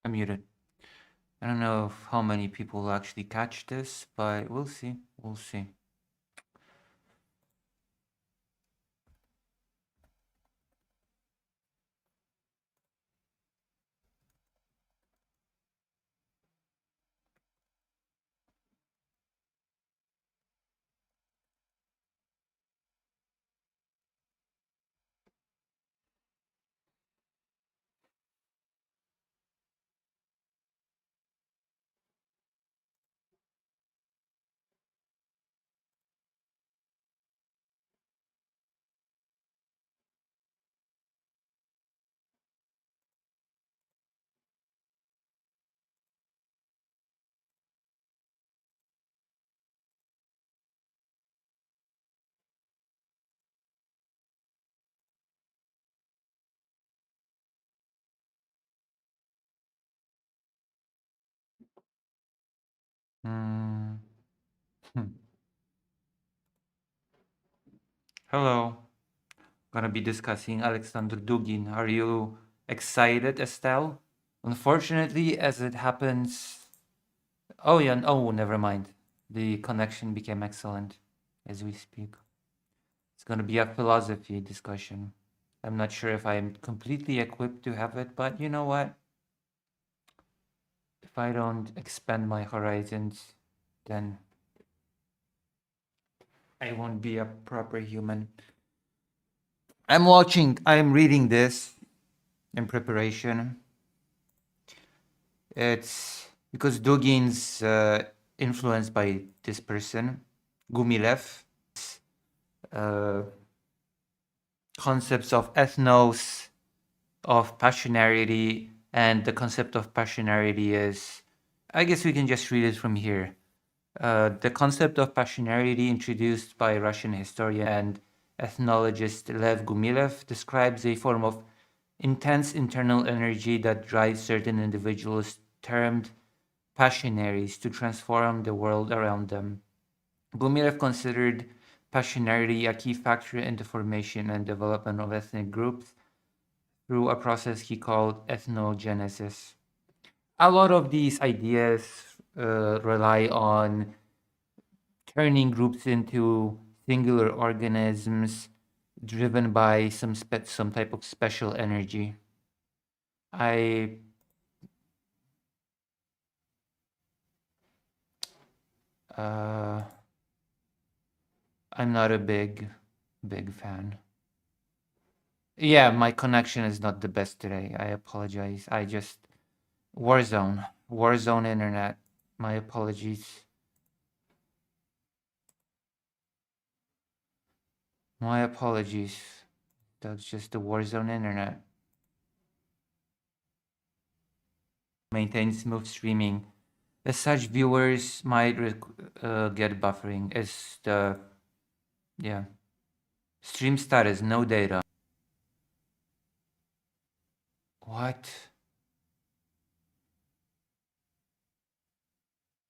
I'm muted. I don't know how many people will actually catch this, but we'll see. We'll see. Mm. Hmm. Hello. Gonna be discussing Alexander Dugin. Are you excited, Estelle? Unfortunately, as it happens. Oh, yeah. Oh, never mind. The connection became excellent as we speak. It's gonna be a philosophy discussion. I'm not sure if I'm completely equipped to have it, but you know what? If I don't expand my horizons, then I won't be a proper human. I'm reading this in preparation. It's because Dugin's influenced by this person, Gumilev. Uh, Concepts of ethnos, of passionarity, and the concept of passionarity is, I guess we can just read it from here. The concept of passionarity, introduced by Russian historian and ethnologist Lev Gumilev, describes a form of intense internal energy that drives certain individuals, termed passionaries, to transform the world around them. Gumilev considered passionarity a key factor in the formation and development of ethnic groups through a process he called ethnogenesis. A lot of these ideas rely on turning groups into singular organisms driven by some type of special energy. I uh, I'm not a big fan. Yeah, my connection is not the best today. I apologize. I just Warzone internet. My apologies. My apologies. That's just the Warzone internet. Maintain smooth streaming. As such, viewers might get buffering. As the yeah stream status, no data. What?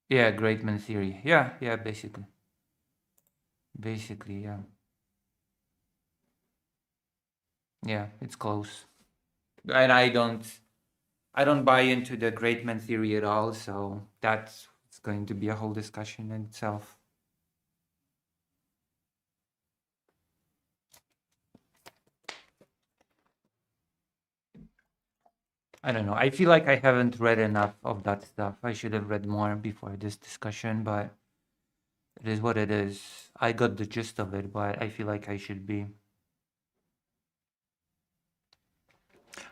Yeah, great man theory. Yeah, basically, yeah, it's close. And I don't buy into the great man theory at all. So that's going to be a whole discussion in itself. I don't know. I feel like I haven't read enough of that stuff. I should have read more before this discussion, but it is what it is. I got the gist of it, but I feel like I should be.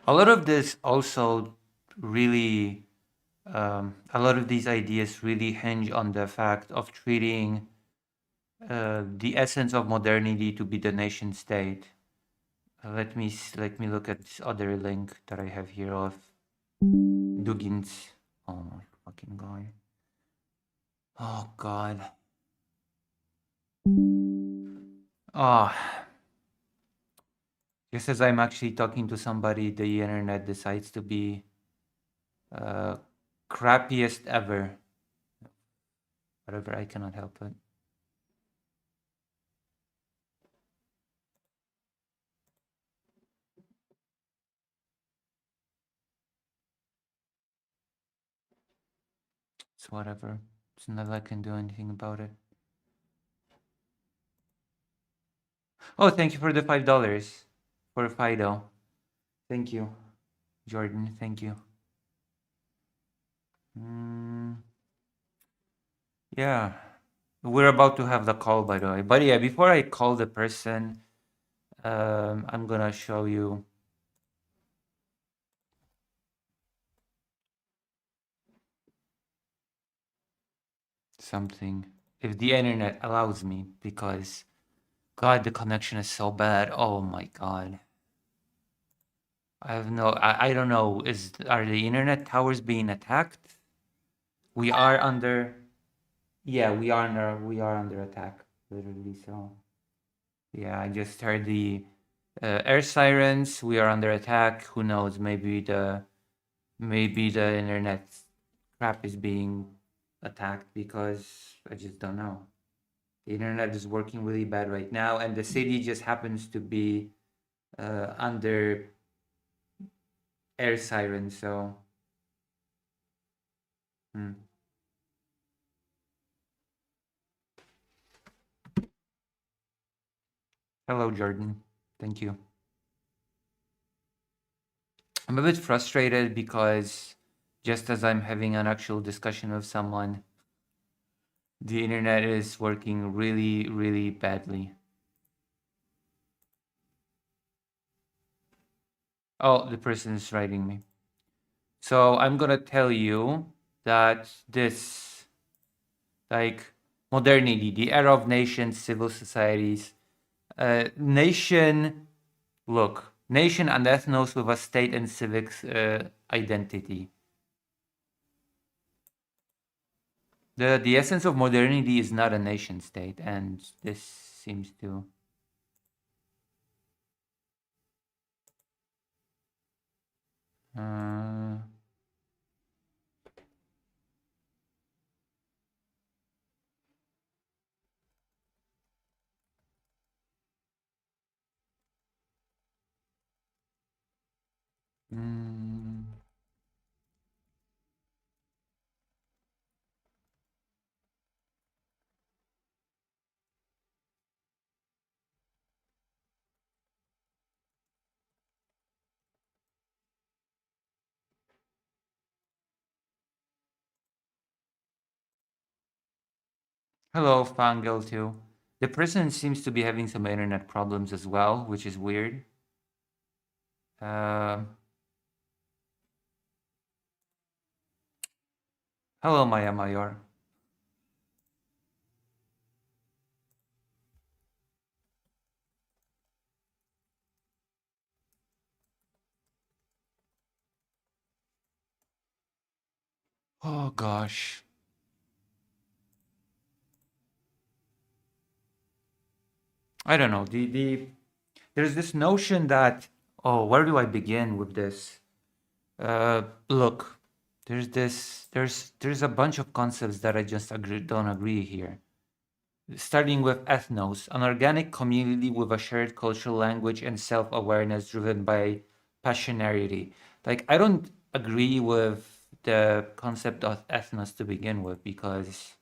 A lot of this also really, a lot of these ideas really hinge on the fact of treating the essence of modernity to be the nation state. Let me look at this other link that I have here of Dugin's. Oh my fucking god! Oh god! Oh, just as I'm actually talking to somebody, the internet decides to be uh, crappiest ever. Whatever, I cannot help it. It's whatever. It's not like I can do anything about it. Oh, thank you for the $5 for Fido. Thank you, Jordan. Thank you. Mm, yeah, we're about to have the call, by the way. But yeah, before I call the person, I'm gonna show you something if the internet allows me, because God, the connection is so bad. Oh my God. I don't know. Are the internet towers being attacked? We are under, yeah, we are under attack, literally. So yeah, I just heard the air sirens. We are under attack. Who knows? Maybe the internet crap is being attacked, because I just don't know. The internet is working really bad right now, and the city just happens to be under air sirens. So, hmm. Hello, Jordan. Thank you. I'm a bit frustrated because just as I'm having an actual discussion with someone, the internet is working really, really badly. Oh, the person is writing me. So I'm gonna tell you that this, like, modernity, the era of nations, civil societies, nation and ethnos with a state and civic identity. The essence of modernity is not a nation state, and this seems to. Uh, mm, Hello, Fangirl too. The person seems to be having some internet problems as well, which is weird. Uh, Hello, Maya Mayor. Oh gosh. I don't know. There's this notion that, oh, where do I begin with this? Look, there's a bunch of concepts that I just don't agree here. Starting with ethnos, an organic community with a shared cultural language and self-awareness driven by passionarity. Like, I don't agree with the concept of ethnos to begin with, because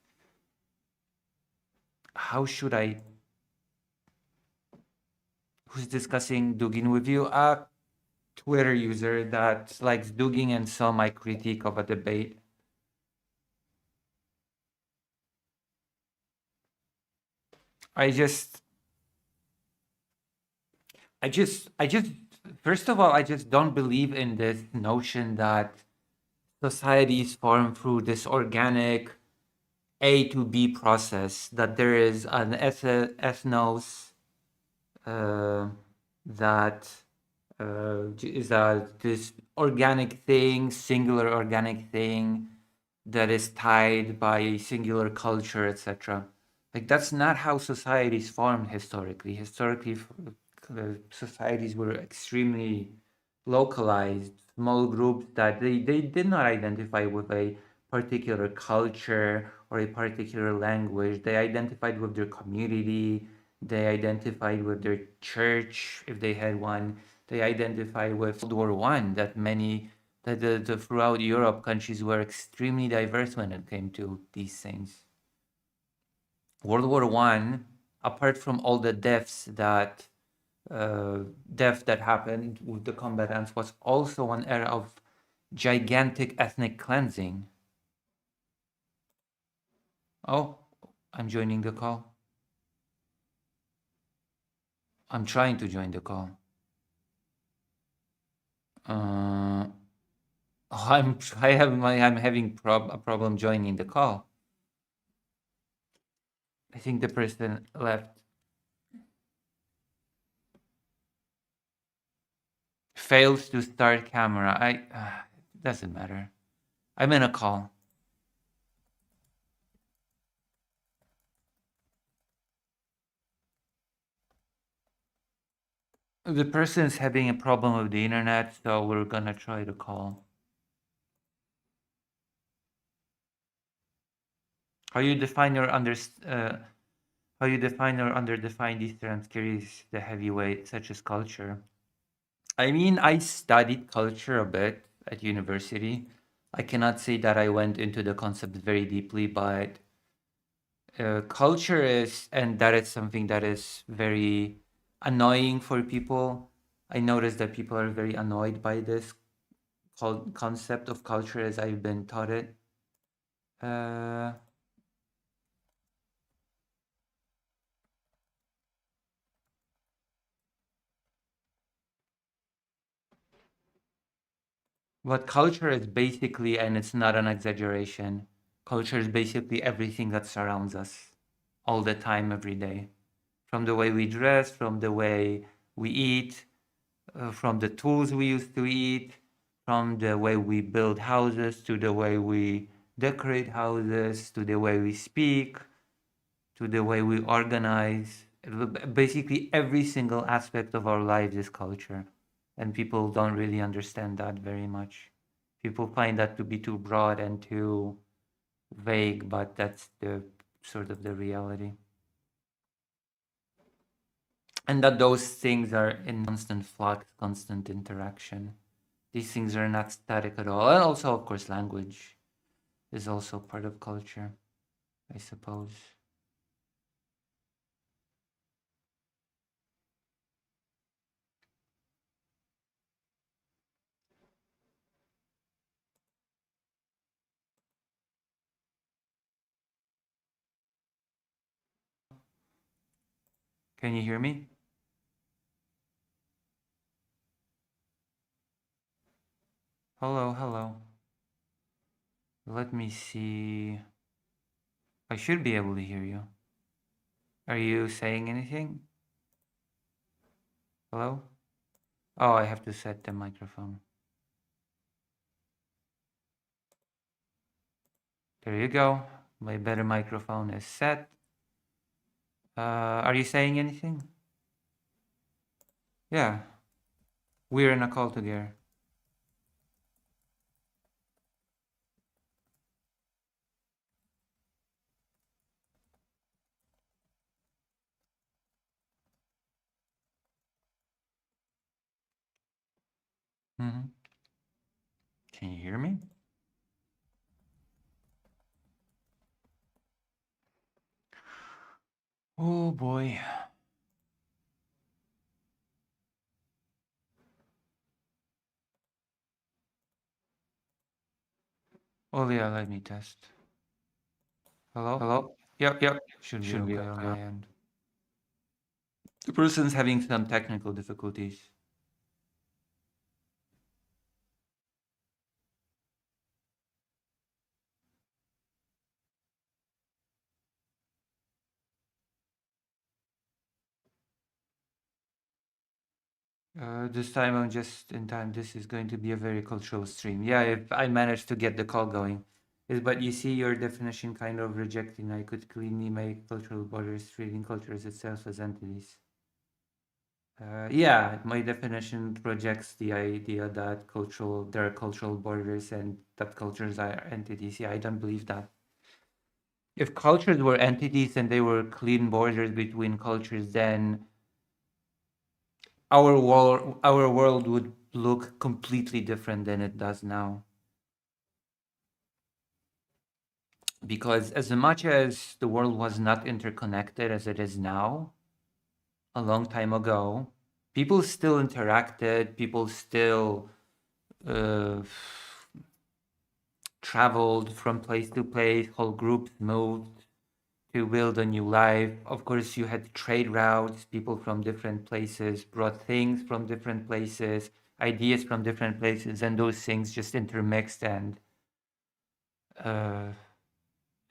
how should I? Who's discussing Dugin with you? A Twitter user that likes Dugin and saw my critique of a debate. I just, I just, first of all, I just don't believe in this notion that societies form through this organic A to B process, that there is an ethnos uh, that is this organic thing, singular organic thing that is tied by a singular culture, etc. Like, that's not how societies formed historically. Historically, societies were extremely localized, small groups that they did not identify with a particular culture or a particular language. They identified with their community, they identified with their church if they had one. They identified with World War I, that many that throughout Europe, countries were extremely diverse when it came to these things. World War I, apart from all the uh, deaths that happened with the combatants, was also an era of gigantic ethnic cleansing. Oh, I'm joining the call. I'm trying to join the call. Uh, I'm having a problem joining the call. I think the person left. Fails to start camera. Doesn't matter. I'm in a call. The person's having a problem with the internet, so we're gonna try to call. How you define or under how you define or underdefine these terms carries the heavy weight, such as culture. I mean, I studied culture a bit at university. I cannot say that I went into the concept very deeply, but culture is, and that is something that is very annoying for people. I noticed that people are very annoyed by this concept of culture as I've been taught it. Uh, what culture is basically, and it's not an exaggeration, culture is basically everything that surrounds us all the time, every day. From the way we dress, from the way we eat, from the tools we use to eat, from the way we build houses, to the way we decorate houses, to the way we speak, to the way we organize. Basically, every single aspect of our lives is culture. And people don't really understand that very much. People find that to be too broad and too vague, but that's the sort of the reality. And that those things are in constant flux, constant interaction. These things are not static at all. And also, of course, language is also part of culture, I suppose. Can you hear me? Hello, hello. Let me see. I should be able to hear you. Are you saying anything? Hello? Oh, I have to set the microphone. There you go. My better microphone is set. Are you saying anything? Yeah, we're in a call together. Mm-hmm. Can you hear me? Oh boy. Oh yeah, let me test. Hello? Hello? Yep, yep. Should be Okay. okay on my end. The person's having some technical difficulties. This time I'm just in time. This is going to be a very cultural stream. Yeah, if I managed to get the call going. But you see your definition kind of rejecting. I could cleanly make cultural borders treating cultures itself as entities. Yeah, my definition projects the idea that there are cultural borders and that cultures are entities. Yeah, I don't believe that. If cultures were entities and they were clean borders between cultures, then our world would look completely different than it does now. Because as much as the world was not interconnected as it is now, a long time ago, people still interacted, people still uh, traveled from place to place, whole groups moved to build a new life. Of course, you had trade routes, people from different places brought things from different places, ideas from different places, and those things just intermixed and uh,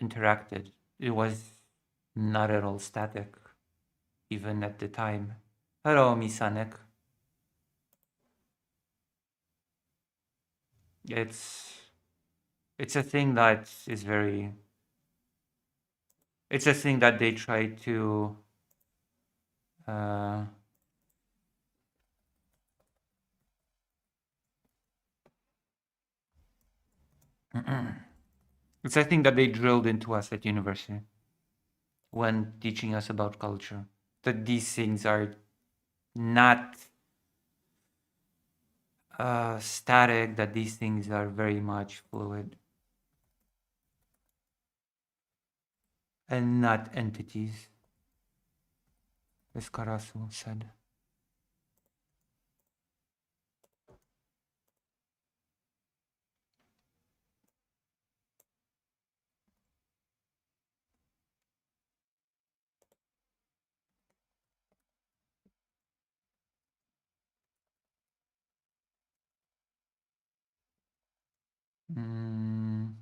interacted. It was not at all static, even at the time. Hello, Misanek. It's it's a thing that is very. It's a thing that they try to. Uh, it's a thing that they drilled into us at university when teaching us about culture. That these things are not static. That these things are very much fluid and not entities, as Karasu said. Mm,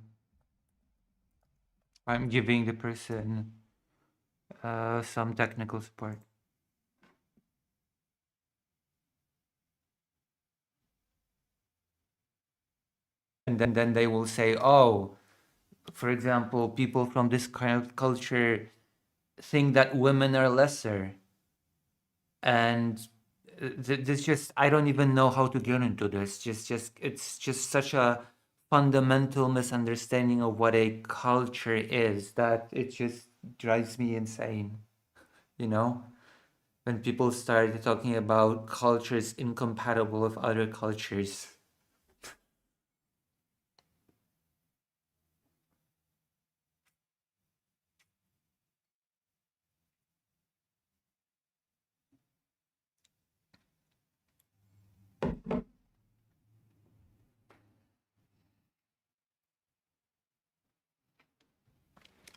I'm giving the person some technical support. And then they will say, oh, for example, people from this kind of culture think that women are lesser. And this just, I don't even know how to get into this. Just it's just such a fundamental misunderstanding of what a culture is that it just drives me insane, you know? When people start talking about cultures incompatible with other cultures.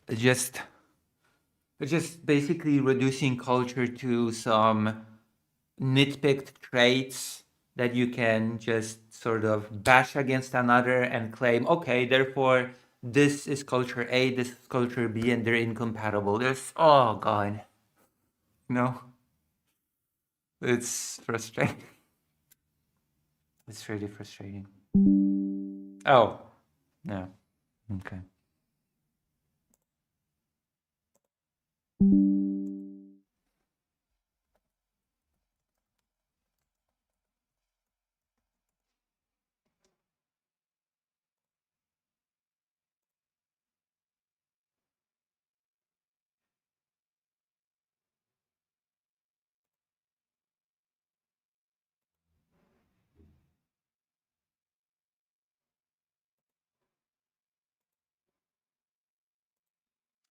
It's just basically reducing culture to some nitpicked traits that you can just sort of bash against another and claim, okay, therefore this is culture A, this is culture B, and they're incompatible. This, oh god, no, it's frustrating. It's really frustrating. Oh, no, okay.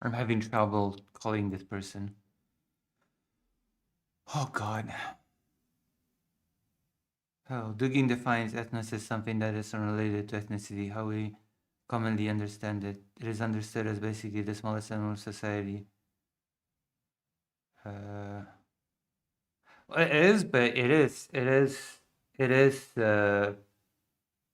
I'm having trouble calling this person. Oh god. Oh, Dugin defines ethnos as something that is unrelated to ethnicity, how we commonly understand it. It is understood as basically the smallest animal of society. Uh, it is, but it is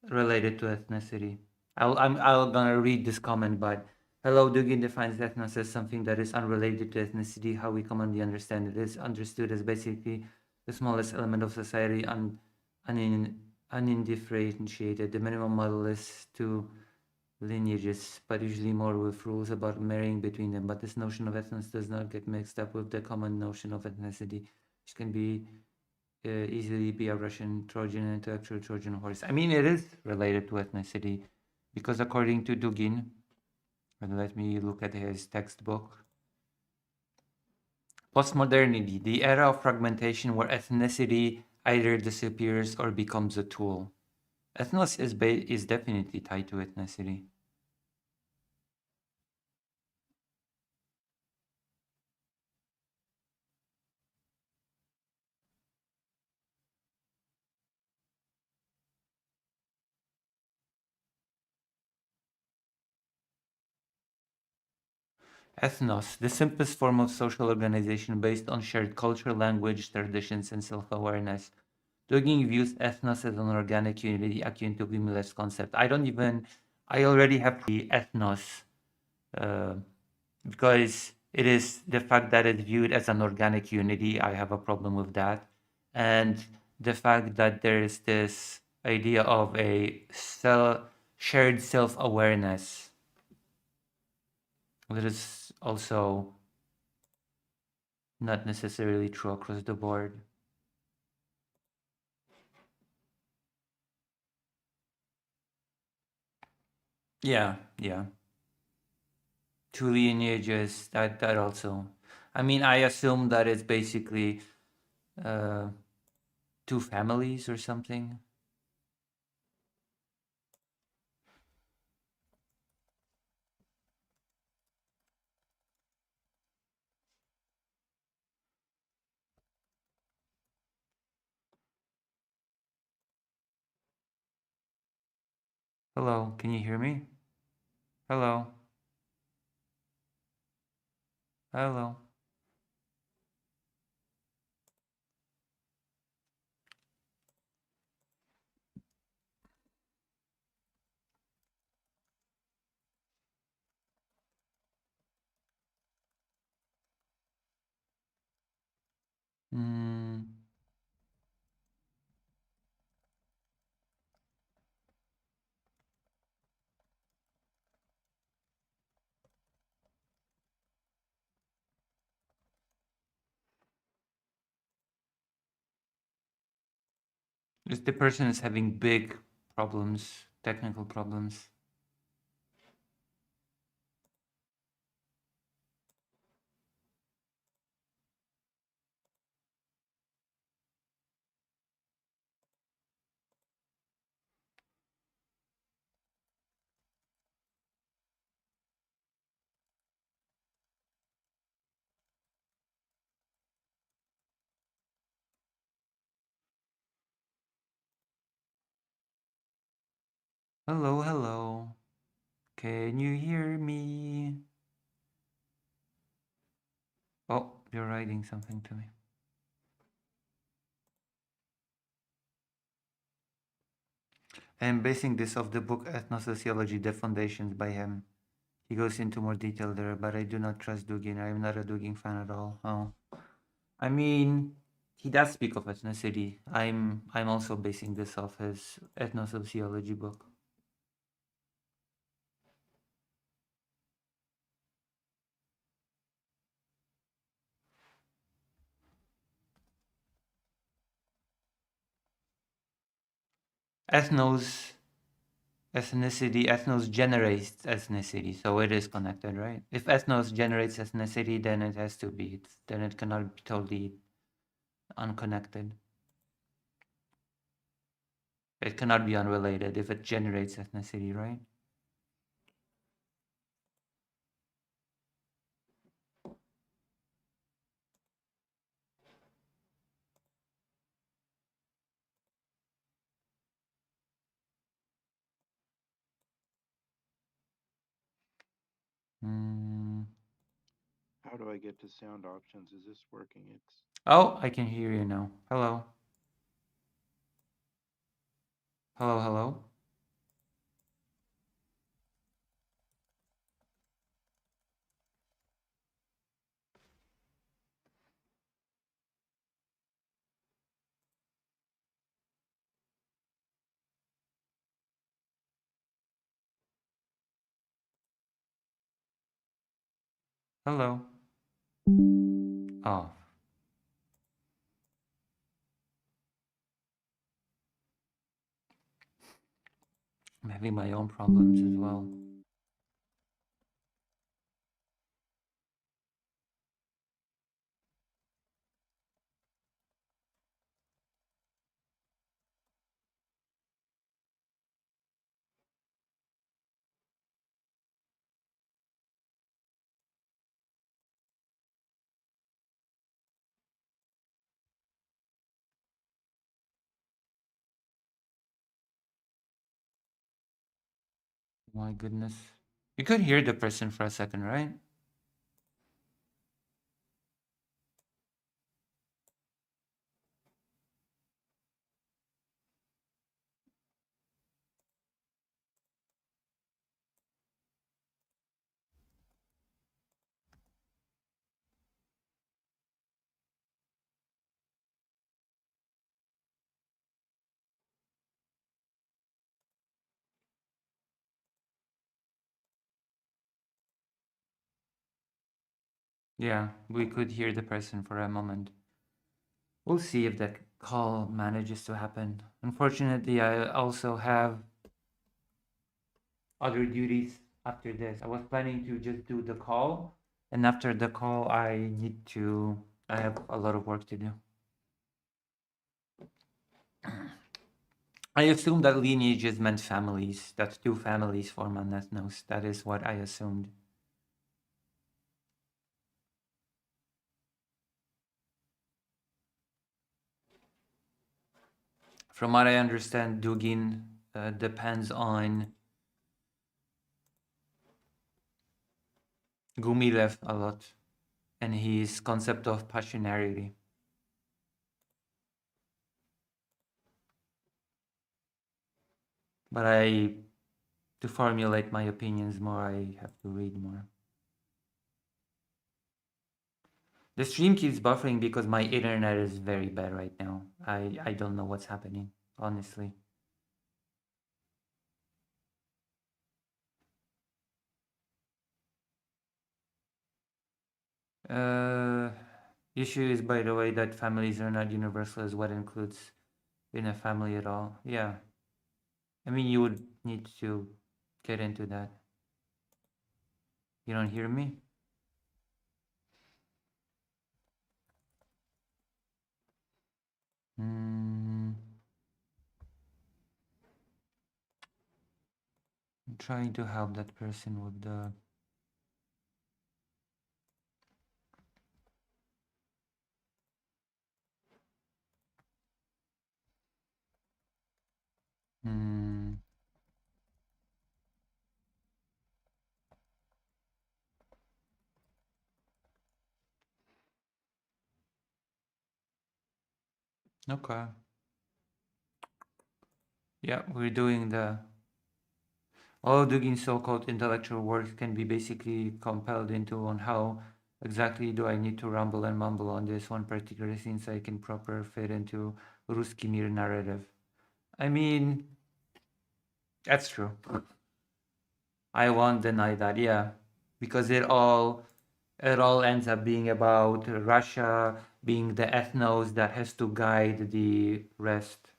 related to ethnicity. I'm gonna read this comment, but hello, Dugin defines ethnos as something that is unrelated to ethnicity, how we commonly understand it. It is understood as basically the smallest element of society, undifferentiated. The minimum model is two lineages, but usually more with rules about marrying between them. But this notion of ethnos does not get mixed up with the common notion of ethnicity, which can be easily be a Russian Trojan intellectual Trojan horse. I mean, it is related to ethnicity because according to Dugin, and let me look at his textbook. Postmodernity, the era of fragmentation where ethnicity, either disappears or becomes a tool. Ethnos is definitely tied to ethnicity. Ethnos, the simplest form of social organization based on shared culture, language, traditions, and self-awareness. Dugin views ethnos as an organic unity akin to Gumile's concept. I already have the ethnos uh, because it is the fact that it's viewed as an organic unity. I have a problem with that. And the fact that there is this idea of a shared self-awareness that is also not necessarily true across the board. Yeah, yeah. Two lineages, that also. I mean, I assume that it's basically uh, two families or something. Hello, can you hear me? Hello, hello. Mm, if the person is having big problems, technical problems. Hello, hello. Can you hear me? Oh, you're writing something to me. I'm basing this off the book Ethnosociology, The Foundations by him. He goes into more detail there, but I do not trust Dugin. I am not a Dugin fan at all. Oh. I mean, he does speak of ethnicity. I'm also basing this off his ethnosociology book. Ethnos ethnos generates ethnicity, so it is connected, right? If ethnos generates ethnicity, then it has to be. Then it cannot be totally unconnected. It cannot be unrelated if it generates ethnicity, right? Mm. How do I get to sound options? Is this working? It's Oh, I can hear you now. Hello. Hello, hello. Hello. Oh, I'm having my own problems as well. My goodness. You could hear the person for a second, right? Yeah, we could hear the person for a moment. We'll see if that call manages to happen. Unfortunately, I also have other duties after this. I was planning to just do the call, and after the call, I have a lot of work to do. I assumed that lineages meant families, that two families form an ethnos. That is what I assumed. From what I understand, Dugin depends on Gumilev a lot and his concept of passionarity. But to formulate my opinions more, I have to read more. The stream keeps buffering because my internet is very bad right now. I don't know what's happening, honestly. Uh, issue is, by the way, that families are not universal as what includes in a family at all. Yeah. I mean, you would need to get into that. You don't hear me? Mm, I'm trying to help that person with the... Mm, okay. Yeah, we're doing the... All Dugin's so-called intellectual works can be basically compiled into on how exactly do I need to rumble and mumble on this one particular scene so I can proper fit into Ruski Mir narrative. I mean, that's true. I won't deny that, yeah. Because it all ends up being about Russia being the ethnos that has to guide the rest.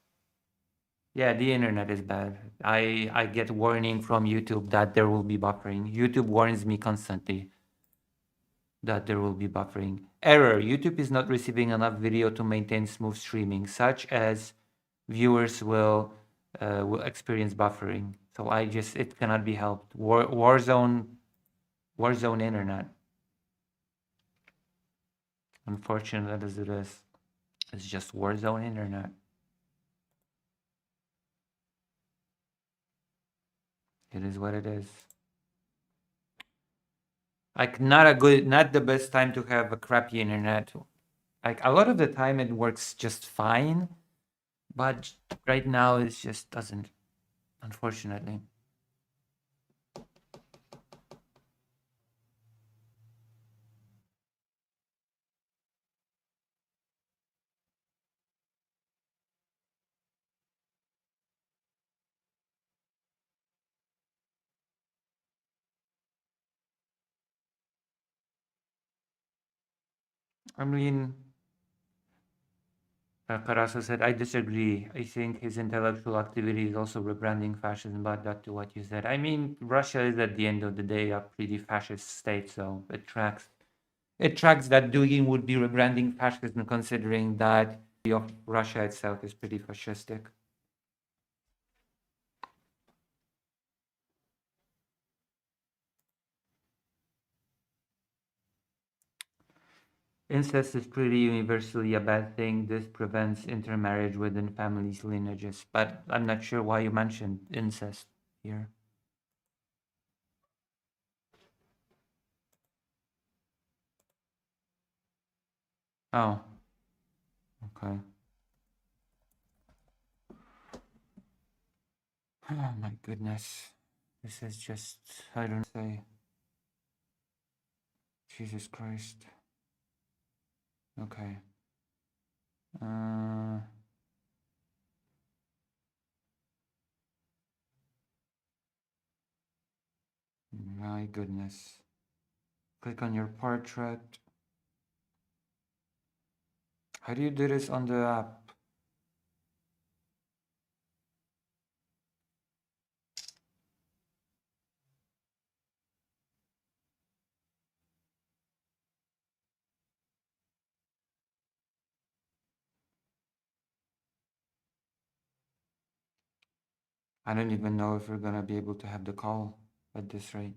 Yeah, the internet is bad. I get warning from YouTube that there will be buffering. YouTube warns me constantly that there will be buffering. Error. YouTube is not receiving enough video to maintain smooth streaming, such as viewers will experience buffering. So it cannot be helped. Warzone internet. Unfortunate as it is, it's just Warzone internet. It is what it is. Like not the best time to have a crappy internet. Like a lot of the time it works just fine, but right now it just doesn't, unfortunately. I mean, Carasso said, I disagree. I think his intellectual activity is also rebranding fascism, but that to what you said. I mean, Russia is at the end of the day a pretty fascist state, so it tracks. It tracks that Dugin would be rebranding fascism, considering that of Russia itself is pretty fascistic. Incest is pretty universally a bad thing. This prevents intermarriage within families' lineages. But I'm not sure why you mentioned incest here. Oh, okay. Oh my goodness. This is just, I don't say. Jesus Christ. Okay. Uh, my goodness. Click on your portrait. How do you do this on the app? I don't even know if we're gonna be able to have the call at this rate.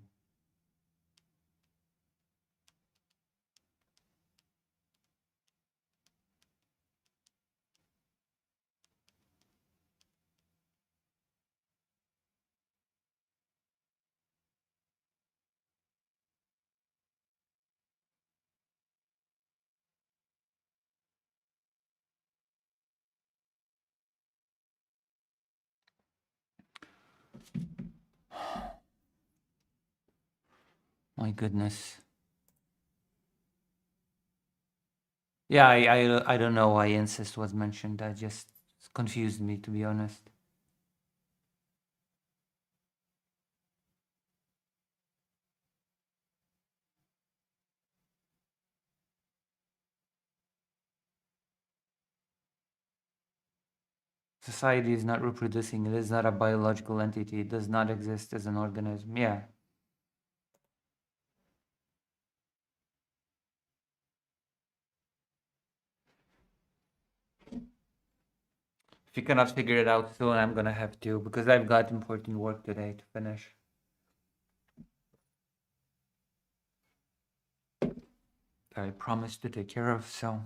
My goodness. Yeah, I don't know why incest was mentioned. That just confused me, to be honest. Society is not reproducing. It is not a biological entity. It does not exist as an organism. Yeah. If you cannot figure it out soon, I'm gonna have to because I've got important work today to finish. That I promised to take care of, so,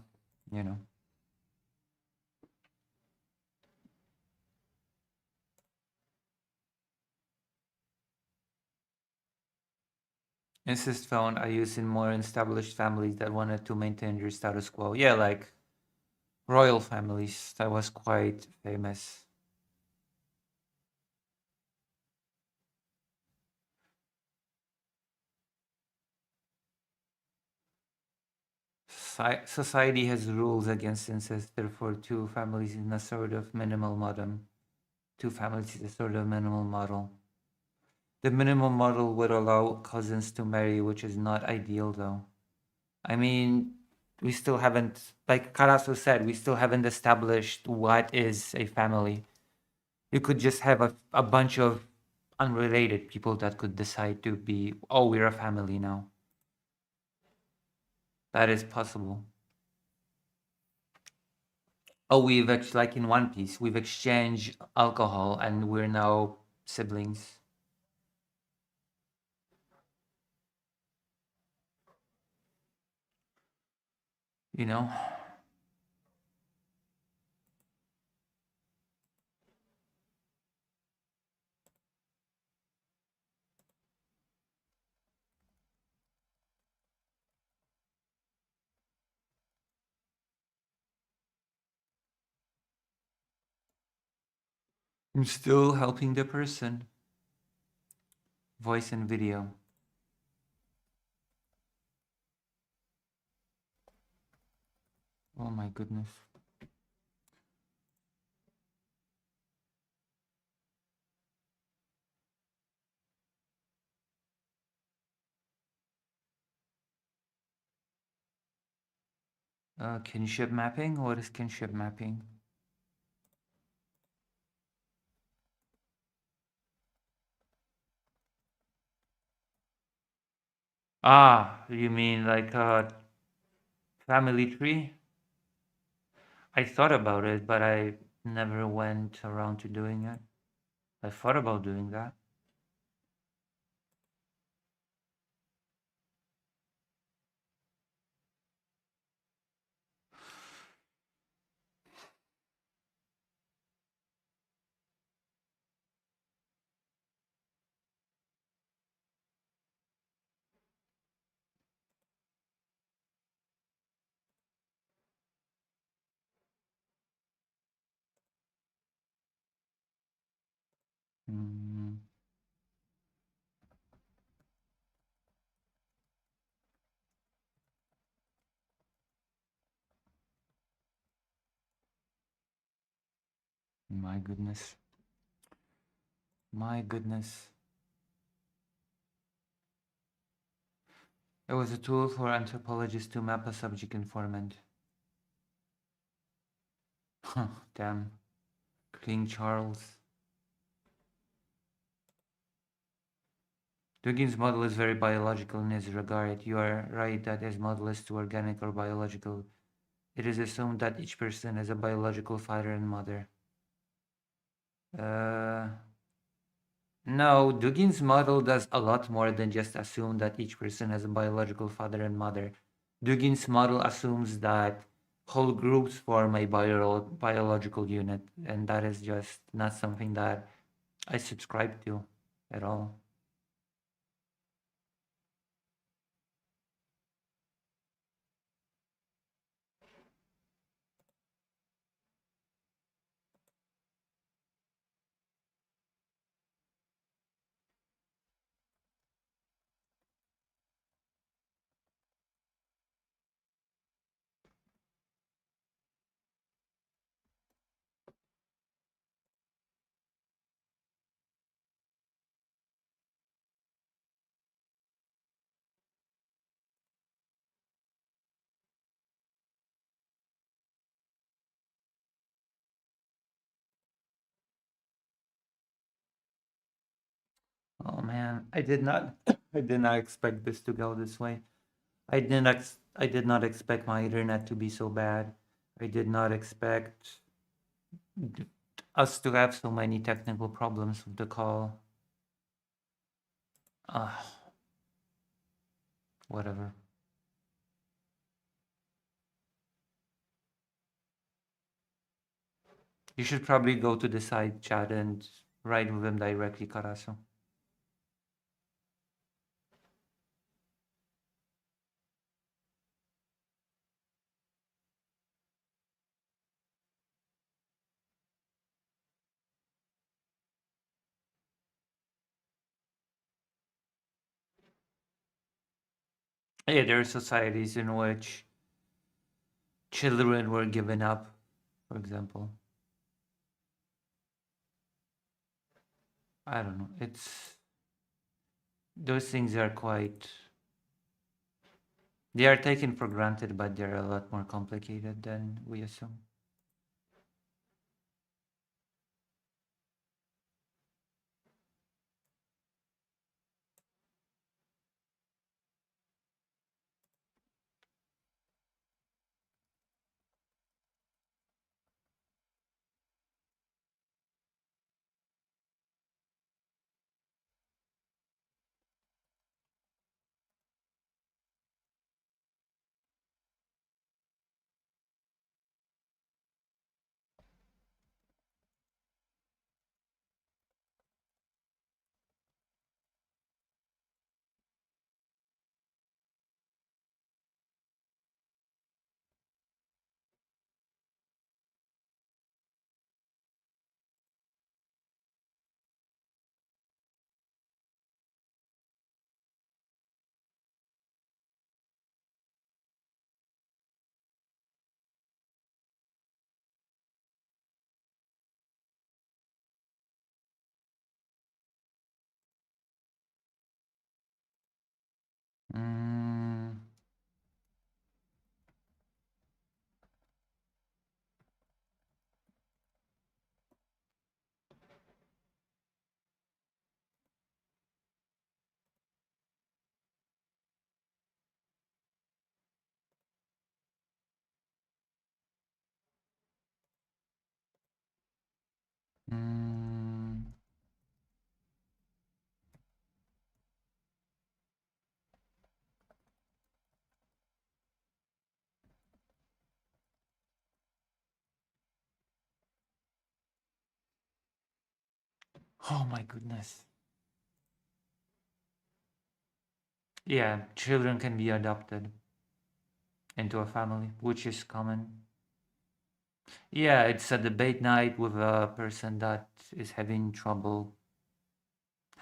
you know. Incest found I use in more established families that wanted to maintain their status quo. Yeah, like royal families. That was quite famous. Society has rules against incest, therefore two families in a sort of minimal model. Two families is a sort of minimal model. The minimal model would allow cousins to marry, which is not ideal though. I mean, we still haven't, like Karasu said, we still haven't established what is a family. You could just have a bunch of unrelated people that could decide to be, oh, we're a family now. That is possible. Oh, like in One Piece, we've exchanged alcohol and we're now siblings. You know? I'm still helping the person. Voice and video. Oh my goodness. Kinship mapping? What is kinship mapping? Ah, you mean like a family tree? I thought about it, but I never went around to doing it. I thought about doing that. Mm, my goodness. My goodness. It was a tool for anthropologists to map a subject informant. Huh, damn. King Charles. Dugin's model is very biological in this regard. You are right that his model is too organic or biological. It is assumed that each person has a biological father and mother. Uh, no, Dugin's model does a lot more than just assume that each person has a biological father and mother. Dugin's model assumes that whole groups form a biological unit, and that is just not something that I subscribe to at all. Oh man, I did not I did not expect this to go this way. I did not expect my internet to be so bad. I did not expect us to have so many technical problems with the call. Uh, whatever. You should probably go to the side chat and write with him directly, Carasso. Yeah, there are societies in which children were given up, for example. I don't know. It's those things are quite they are taken for granted, but they're a lot more complicated than we assume. Mm, mm. Oh my goodness. Yeah, children can be adopted into a family, which is common. Yeah, it's a debate night with a person that is having trouble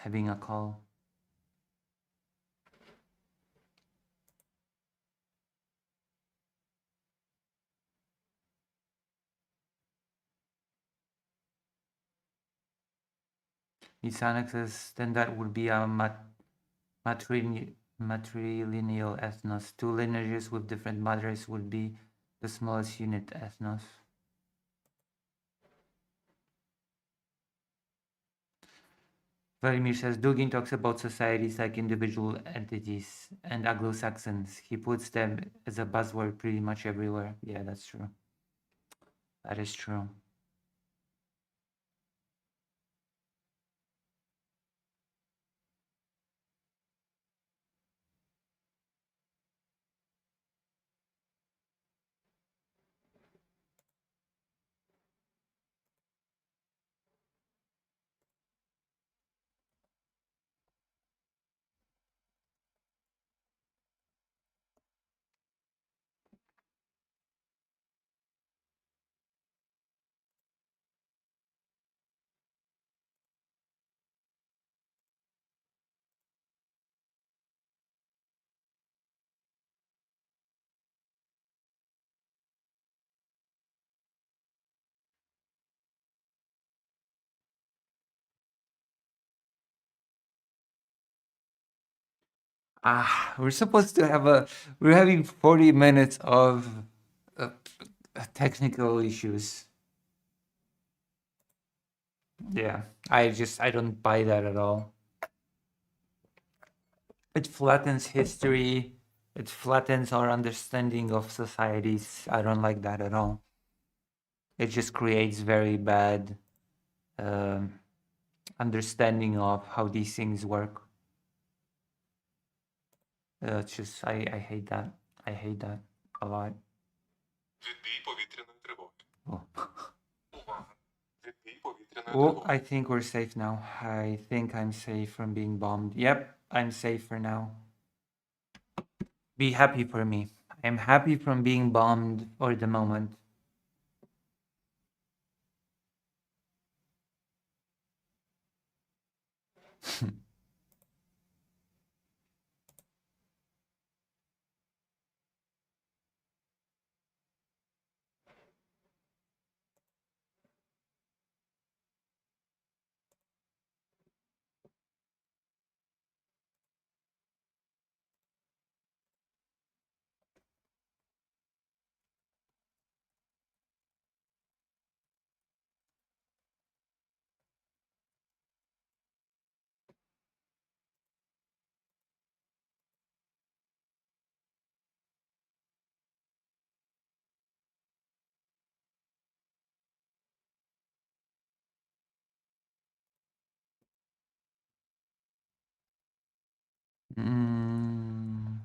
having a call. Nissan says then that would be a matrilineal ethnos. Two lineages with different mothers would be the smallest unit ethnos. Vladimir says Dugin talks about societies like individual entities and Anglo-Saxons. He puts them as a buzzword pretty much everywhere. Yeah, that's true. That is true. We're supposed to have we're having 40 minutes of uh, technical issues. Yeah, I don't buy that at all. It flattens history. It flattens our understanding of societies. I don't like that at all. It just creates very bad um, understanding of how these things work. It's just I hate that. I hate that a lot. Відбій повітряної тривоги. Oh. Увага! Відбій повітряної Oh, тривоги. I think we're safe now. I think I'm safe from being bombed. Yep, I'm safe for now. Be happy for me. I'm happy from being bombed for the moment. Mm.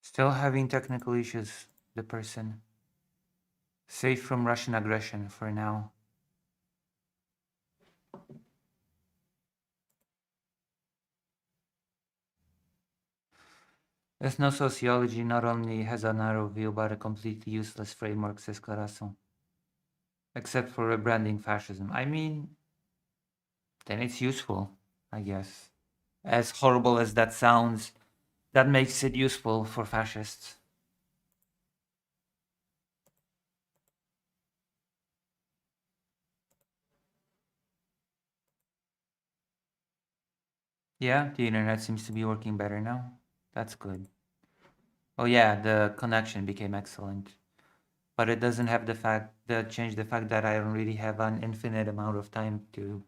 Still having technical issues, the person. Safe from Russian aggression for now. Ethnosociology not only has a narrow view but a completely useless framework, says Clarasso. Except for rebranding fascism. I mean, then it's useful, I guess. As horrible as that sounds, that makes it useful for fascists. Yeah, the internet seems to be working better now. That's good. Oh yeah, the connection became excellent. But it doesn't have change the fact that I don't really have an infinite amount of time to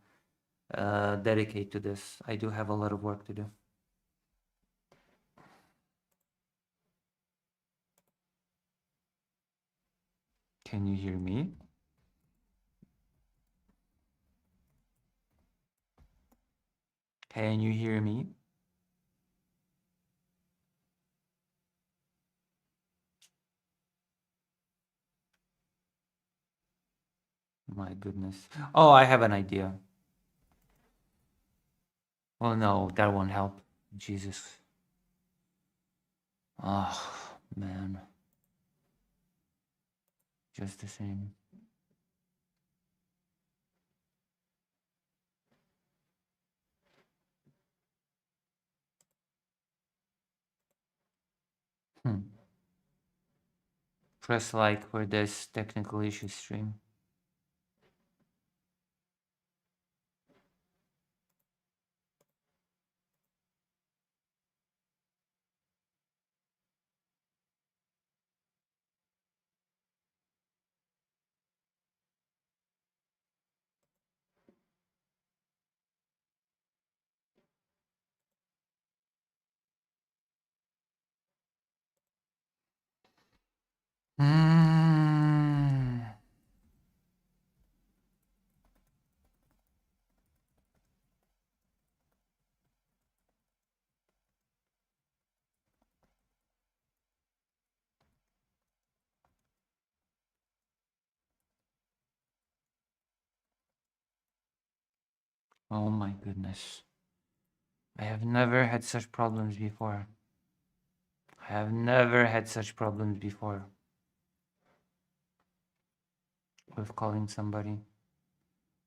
dedicate to this. I do have a lot of work to do. Can you hear me? Can you hear me? My goodness. Oh, I have an idea. Well, no, that won't help. Jesus. Oh, man. Just the same. Hmm. Press like for this technical issue stream. Mm. Oh my goodness. I have never had such problems before. I have never had such problems before with calling somebody.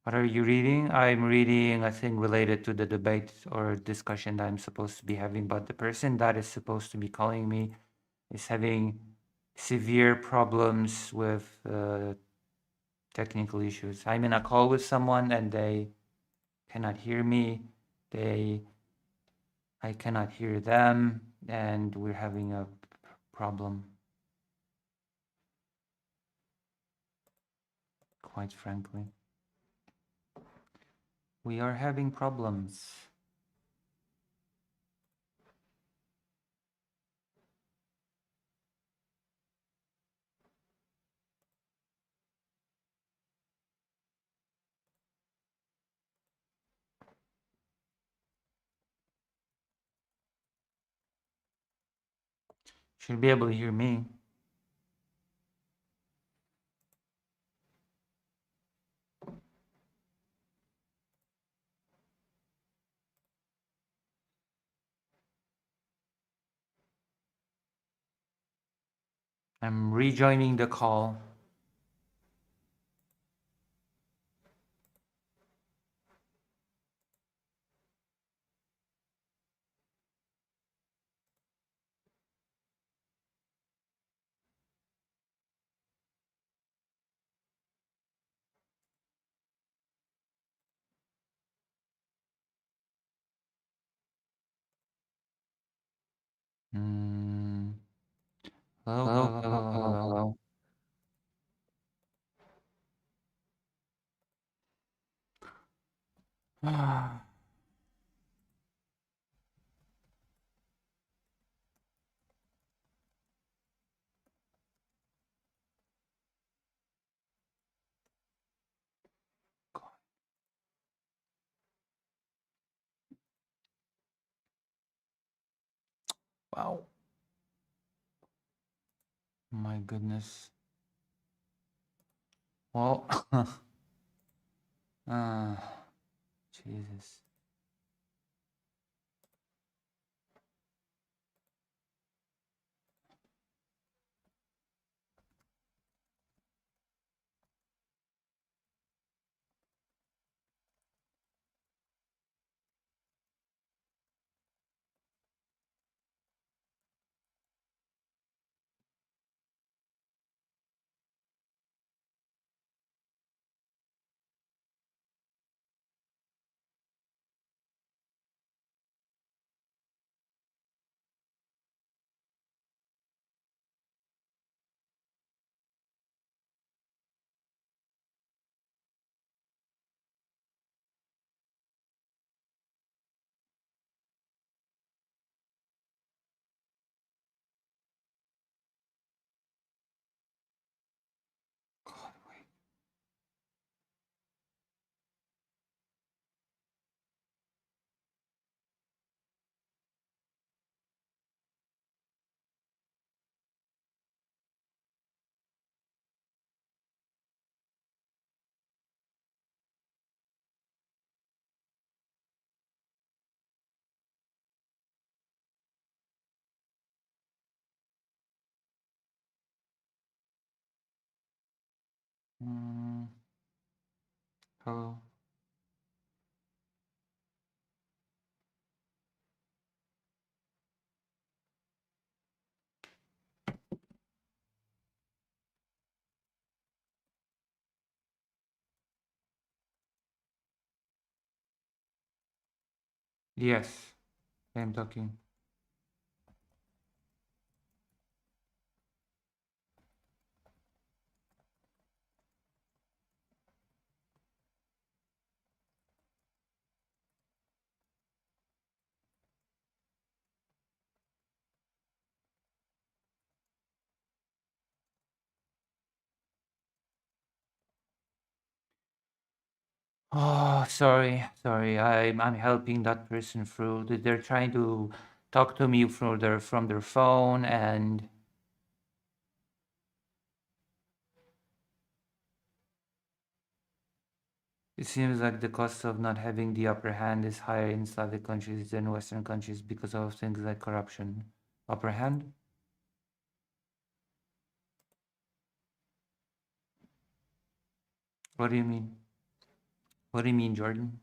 What are you reading? I'm reading a thing related to the debate or discussion that I'm supposed to be having, but the person that is supposed to be calling me is having severe problems with technical issues. I'm in a call with someone and they cannot hear me. I cannot hear them, and we're having a problem, quite frankly. We are having problems. Should be able to hear me. I'm rejoining the call. Mm. Hello, Hello, hello, hello, hello, hello, hello. hello. Ah, wow. My goodness. Well, Jesus. Mm, hello. Yes, I'm talking. Oh, sorry. I'm helping that person through. They're trying to talk to me from their phone, and it seems like the cost of not having the upper hand is higher in Slavic countries than Western countries because of things like corruption. Upper hand? What do you mean? What do you mean, Jordan?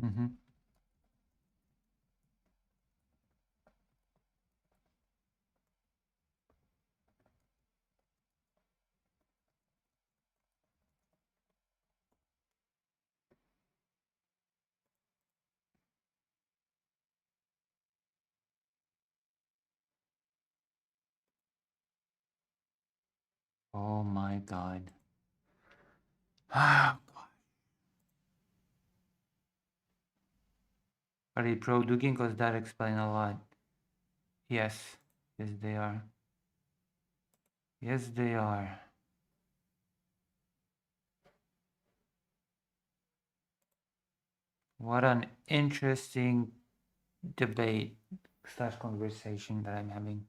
Mm-hmm. Oh my God. Are they pro Dugin? Because that explains a lot. Yes. Yes, they are. Yes, they are. What an interesting debate slash conversation that I'm having.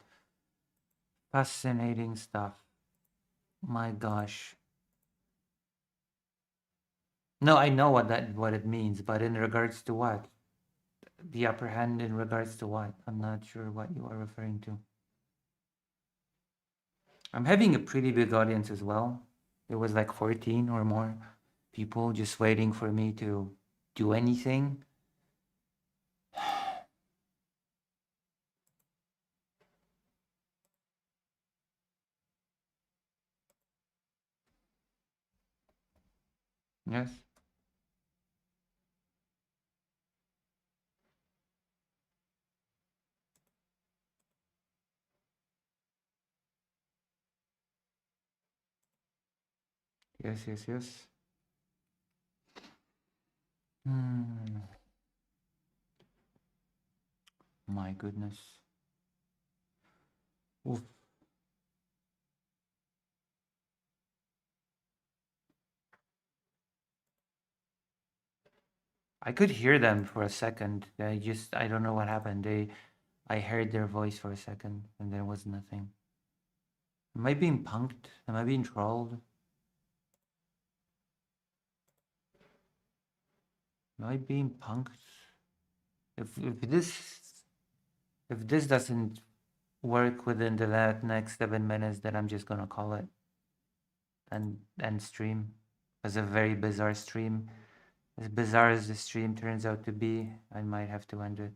Fascinating stuff. My gosh. No, I know what it means, but in regards to what? The upper hand in regards to what? I'm not sure what you are referring to. I'm having a pretty big audience as well. There was like 14 or more people just waiting for me to do anything. Yes. Yes, yes, yes. Hmm. My goodness. Oof. I could hear them for a second. I don't know what happened. I heard their voice for a second and there was nothing. Am I being punked? Am I being trolled? Am I being punked? If this doesn't work within the next 7 minutes, then I'm just gonna call it and stream. It's a very bizarre stream. As bizarre as the stream turns out to be, I might have to end it.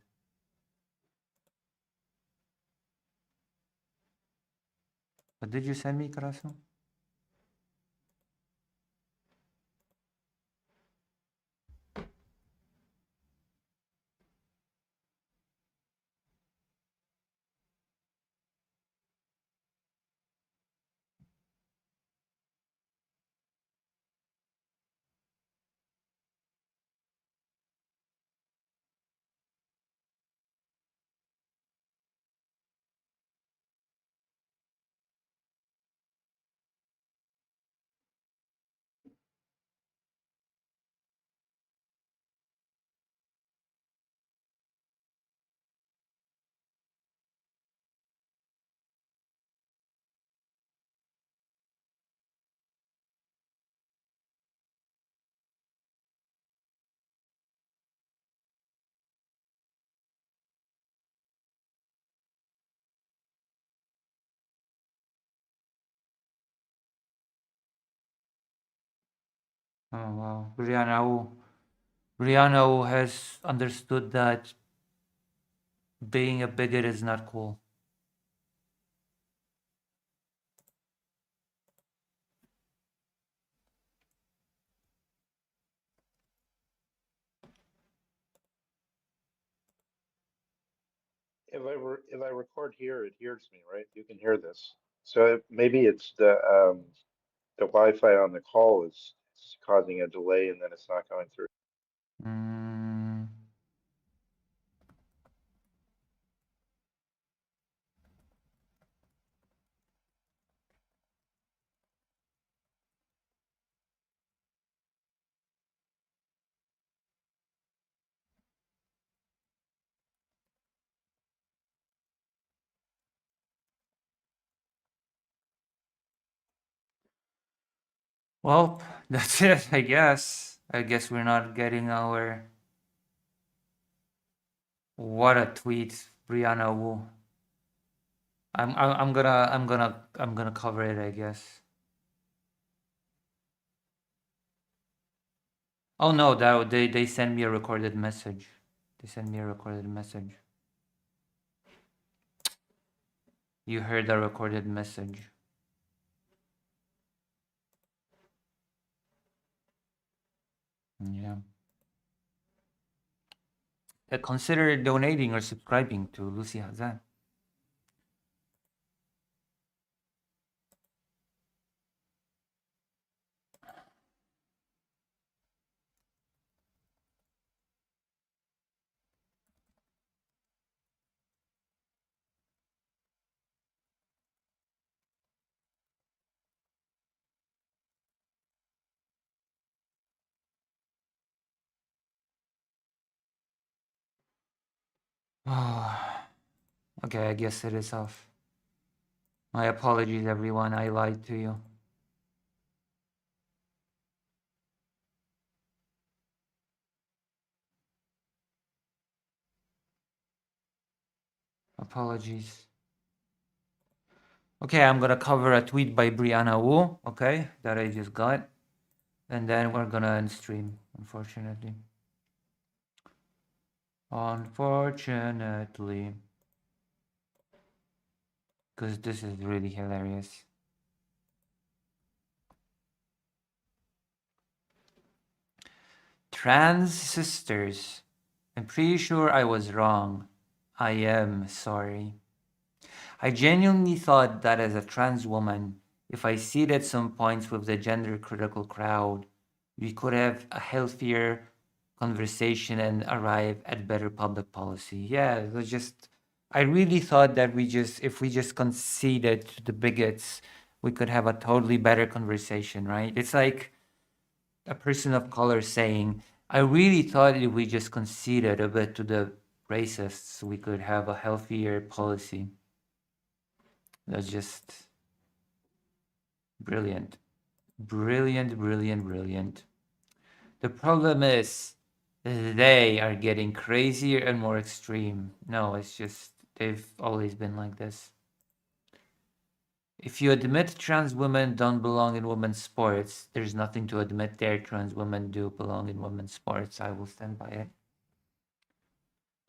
What did you send me, Karasu? Oh wow, Brianna has understood that being a bigot is not cool. If I record here, it hears me, right? You can hear this. So maybe it's the Wi-Fi on the call is causing a delay and then it's not going through. Mm, well, that's it, I guess. I guess we're not getting our. What a tweet, Brianna Wu. I'm gonna cover it, I guess. Oh no, they sent me a recorded message. They sent me a recorded message. You heard a recorded message. Yeah. Consider donating or subscribing to Lucy Hazan. Oh, okay, I guess it is off. My apologies, everyone. I lied to you. Apologies. Okay, I'm gonna cover a tweet by Brianna Wu, okay, that I just got. And then we're gonna end stream, unfortunately. Unfortunately. Because this is really hilarious. Trans sisters. I'm pretty sure I was wrong. I am sorry. I genuinely thought that as a trans woman, if I seated some points with the gender critical crowd, we could have a healthier conversation and arrive at better public policy. Yeah, it was just, I really thought that if we just conceded to the bigots, we could have a totally better conversation, right? It's like a person of color saying, I really thought if we just conceded a bit to the racists, we could have a healthier policy. That's just brilliant. Brilliant, brilliant, brilliant. The problem is they are getting crazier and more extreme. No, it's just they've always been like this. If you admit trans women don't belong in women's sports, there's nothing to admit there. Trans women do belong in women's sports. I will stand by it.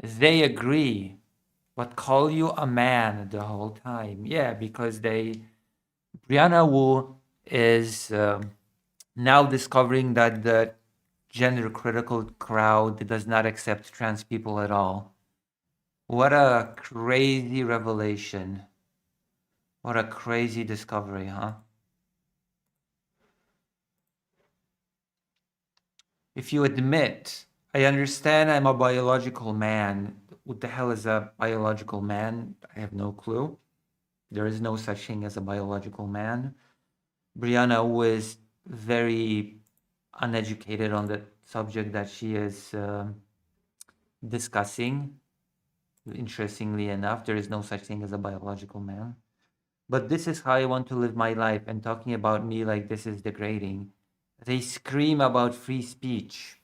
They agree, but call you a man the whole time. Yeah, because Brianna Wu is now discovering that the gender critical crowd does not accept trans people at all. What a crazy revelation. What a crazy discovery, huh? If you admit, I understand I'm a biological man. What the hell is a biological man? I have no clue. There is no such thing as a biological man. Brianna was very uneducated on the subject that she is discussing. Interestingly enough, there is no such thing as a biological man. But this is how I want to live my life, and talking about me like this is degrading. They scream about free speech.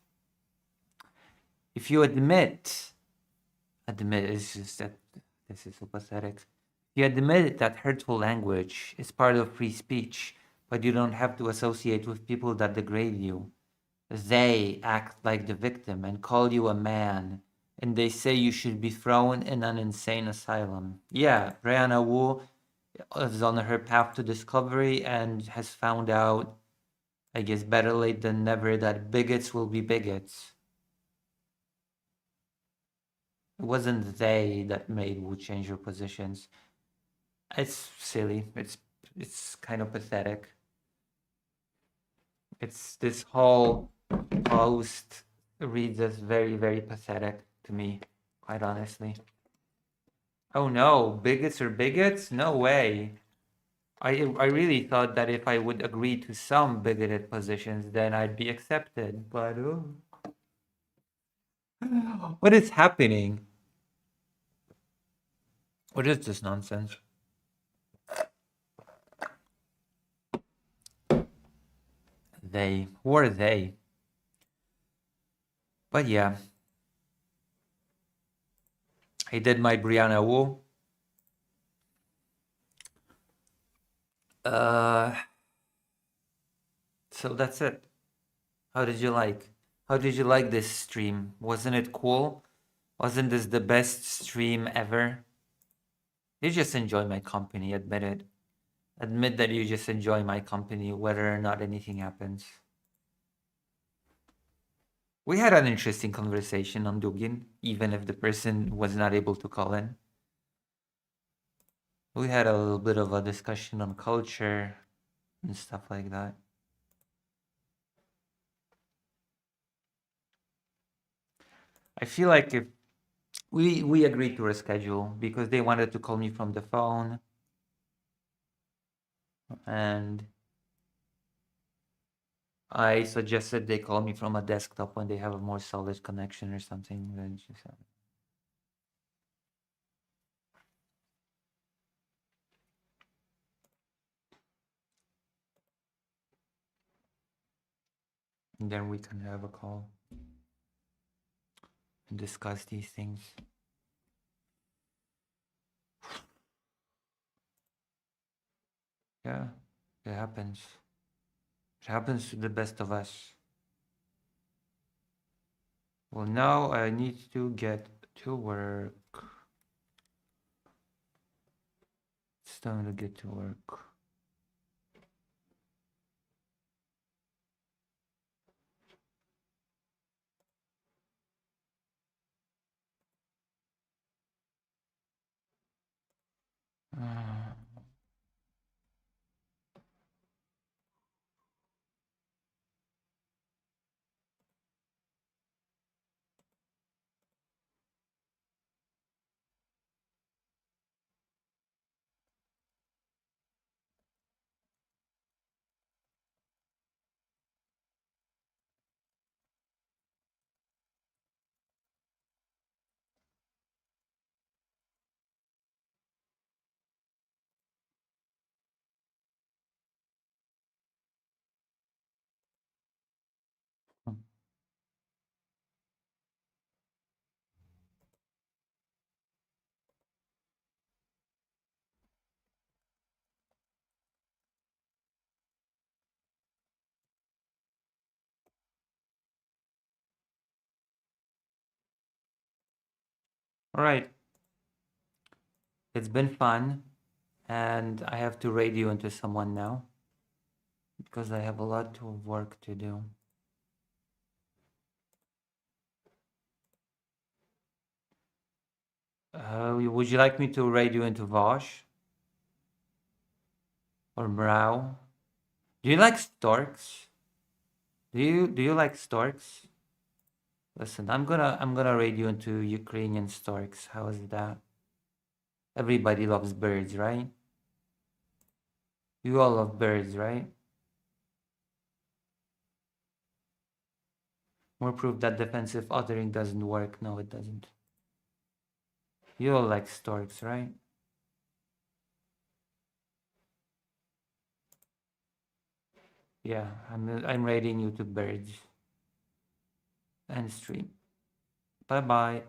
If you admit it's just that this is so pathetic. You admit that hurtful language is part of free speech, but you don't have to associate with people that degrade you. They act like the victim and call you a man, and they say you should be thrown in an insane asylum. Yeah, Brianna Wu is on her path to discovery and has found out, I guess better late than never, that bigots will be bigots. It wasn't they that made Wu change her positions. It's silly. It's kind of pathetic. It's this whole post reads as very, very pathetic to me, quite honestly. Oh no, bigots are bigots? No way. I really thought that if I would agree to some bigoted positions, then I'd be accepted. But what is happening? What is this nonsense? They. Who are they? But yeah, I did my Brianna Wu. Uh, so that's it. How did you like? How did you like this stream? Wasn't it cool? Wasn't this the best stream ever? You just enjoy my company, admit it. Admit that you just enjoy my company, whether or not anything happens. We had an interesting conversation on Dugin, even if the person was not able to call in. We had a little bit of a discussion on culture and stuff like that. I feel like if we agreed to a schedule because they wanted to call me from the phone, and I suggested they call me from a desktop when they have a more solid connection or something. Then just, and then we can have a call and discuss these things. Yeah, it happens. It happens to the best of us. Well, now I need to get to work. It's time to get to work. Uh, all right. It's been fun, and I have to raid you into someone now because I have a lot of work to do. Would you like me to raid you into Vosh or Mrau? Do you like storks? Do you like storks? Listen, I'm gonna raid you into Ukrainian storks. How is that? Everybody loves birds, right? You all love birds, right? More proof that defensive othering doesn't work. No, it doesn't. You all like storks, right? Yeah, I'm raiding you to birds and stream. Bye bye.